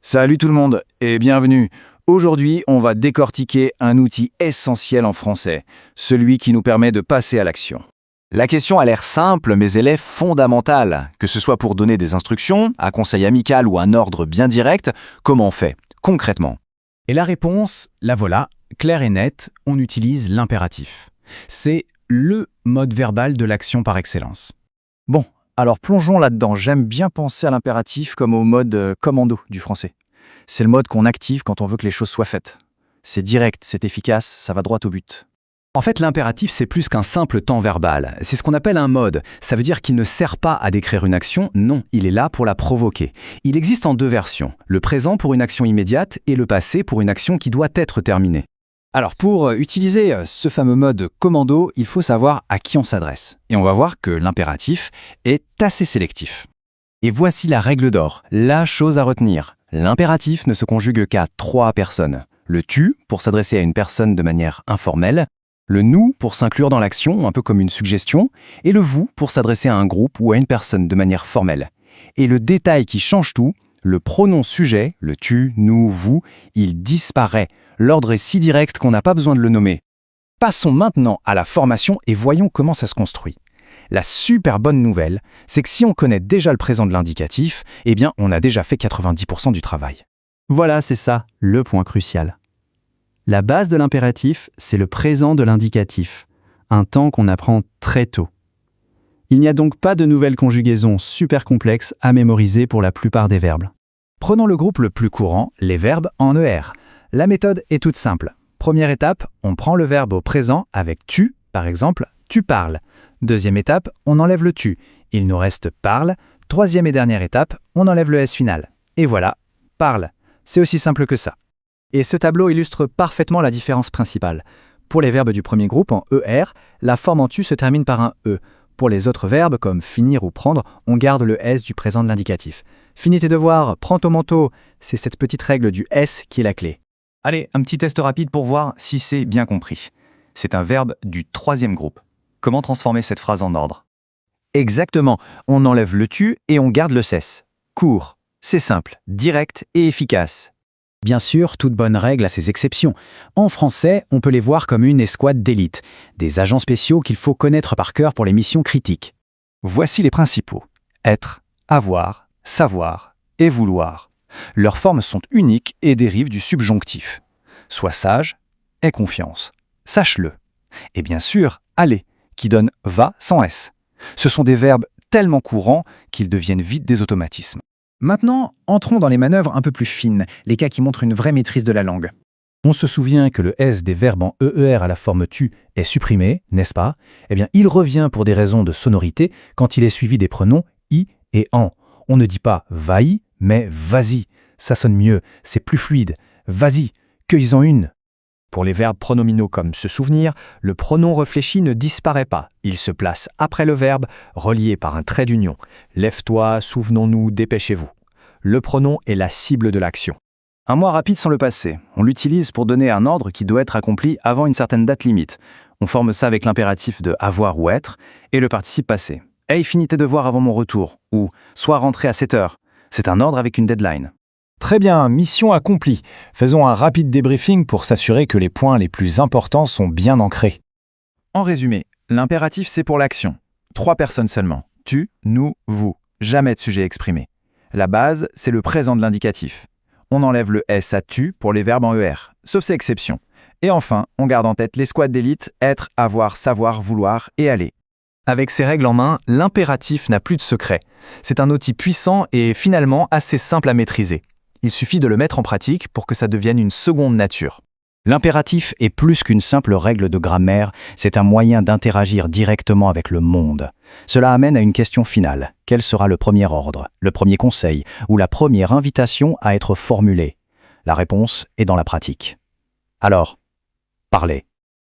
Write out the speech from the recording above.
Salut tout le monde et bienvenue. Aujourd'hui, on va décortiquer un outil essentiel en français, celui qui nous permet de passer à l'action. La question a l'air simple, mais elle est fondamentale. Que ce soit pour donner des instructions, un conseil amical ou un ordre bien direct, comment on fait, concrètement? Et la réponse, la voilà, claire et nette, on utilise l'impératif. C'est le mode verbal de l'action par excellence. Bon, alors plongeons là-dedans. J'aime bien penser à l'impératif comme au mode commando du français. C'est le mode qu'on active quand on veut que les choses soient faites. C'est direct, c'est efficace, ça va droit au but. En fait, l'impératif, c'est plus qu'un simple temps verbal. C'est ce qu'on appelle un mode. Ça veut dire qu'il ne sert pas à décrire une action, non, il est là pour la provoquer. Il existe en deux versions, le présent pour une action immédiate et le passé pour une action qui doit être terminée. Alors pour utiliser ce fameux mode commando, il faut savoir à qui on s'adresse. Et on va voir que l'impératif est assez sélectif. Et voici la règle d'or, la chose à retenir. L'impératif ne se conjugue qu'à 3 personnes. Le tu pour s'adresser à une personne de manière informelle, le nous pour s'inclure dans l'action, un peu comme une suggestion, et le vous pour s'adresser à un groupe ou à une personne de manière formelle. Et le détail qui change tout, le pronom sujet, le tu, nous, vous, il disparaît. L'ordre est si direct qu'on n'a pas besoin de le nommer. Passons maintenant à la formation et voyons comment ça se construit. La super bonne nouvelle, c'est que si on connaît déjà le présent de l'indicatif, eh bien on a déjà fait 90% du travail. Voilà, c'est ça, le point crucial. La base de l'impératif, c'est le présent de l'indicatif, un temps qu'on apprend très tôt. Il n'y a donc pas de nouvelles conjugaisons super complexes à mémoriser pour la plupart des verbes. Prenons le groupe le plus courant, les verbes en ER. La méthode est toute simple. Première étape, on prend le verbe au présent avec tu, par exemple, tu parles. Deuxième étape, on enlève le tu. Il nous reste parle. Troisième et dernière étape, on enlève le S final. Et voilà, parle. C'est aussi simple que ça. Et ce tableau illustre parfaitement la différence principale. Pour les verbes du premier groupe en ER, la forme en tu se termine par un E. Pour les autres verbes, comme finir ou prendre, on garde le S du présent de l'indicatif. Finis tes devoirs, prends ton manteau. C'est cette petite règle du S qui est la clé. Allez, un petit test rapide pour voir si c'est bien compris. C'est un verbe du troisième groupe. Comment transformer cette phrase en ordre? Exactement, on enlève le tu et on garde le cesse. Court, c'est simple, direct et efficace. Bien sûr, toute bonne règle a ses exceptions. En français, on peut les voir comme une escouade d'élite, des agents spéciaux qu'il faut connaître par cœur pour les missions critiques. Voici les principaux. Être, avoir, savoir et vouloir. Leurs formes sont uniques et dérivent du subjonctif. Sois sage, aie confiance, sache-le. Et bien sûr, aller, qui donne va sans S. Ce sont des verbes tellement courants qu'ils deviennent vite des automatismes. Maintenant, entrons dans les manœuvres un peu plus fines, les cas qui montrent une vraie maîtrise de la langue. On se souvient que le S des verbes en EER à la forme tu est supprimé, n'est-ce pas? Eh bien, il revient pour des raisons de sonorité quand il est suivi des pronoms i et en. On ne dit pas vaille, mais vas-y. Ça sonne mieux, c'est plus fluide. Vas-y, cueille-en une. Pour les verbes pronominaux comme se souvenir, le pronom réfléchi ne disparaît pas. Il se place après le verbe, relié par un trait d'union. Lève-toi, souvenons-nous, dépêchez-vous. Le pronom est la cible de l'action. Un mot rapide sans le passé. On l'utilise pour donner un ordre qui doit être accompli avant une certaine date limite. On forme ça avec l'impératif de avoir ou être et le participe passé. Hey, finis tes devoirs avant mon retour. Ou sois rentré à 7 heures. C'est un ordre avec une deadline. Très bien, mission accomplie. Faisons un rapide débriefing pour s'assurer que les points les plus importants sont bien ancrés. En résumé, l'impératif c'est pour l'action. 3 personnes seulement. Tu, nous, vous. Jamais de sujet exprimé. La base, c'est le présent de l'indicatif. On enlève le S à tu pour les verbes en ER, sauf ces exceptions. Et enfin, on garde en tête l'escouade d'élite, être, avoir, savoir, vouloir et aller. Avec ces règles en main, l'impératif n'a plus de secret. C'est un outil puissant et finalement assez simple à maîtriser. Il suffit de le mettre en pratique pour que ça devienne une seconde nature. L'impératif est plus qu'une simple règle de grammaire, c'est un moyen d'interagir directement avec le monde. Cela amène à une question finale. Quel sera le premier ordre, le premier conseil ou la première invitation à être formulée? La réponse est dans la pratique. Alors, parlez.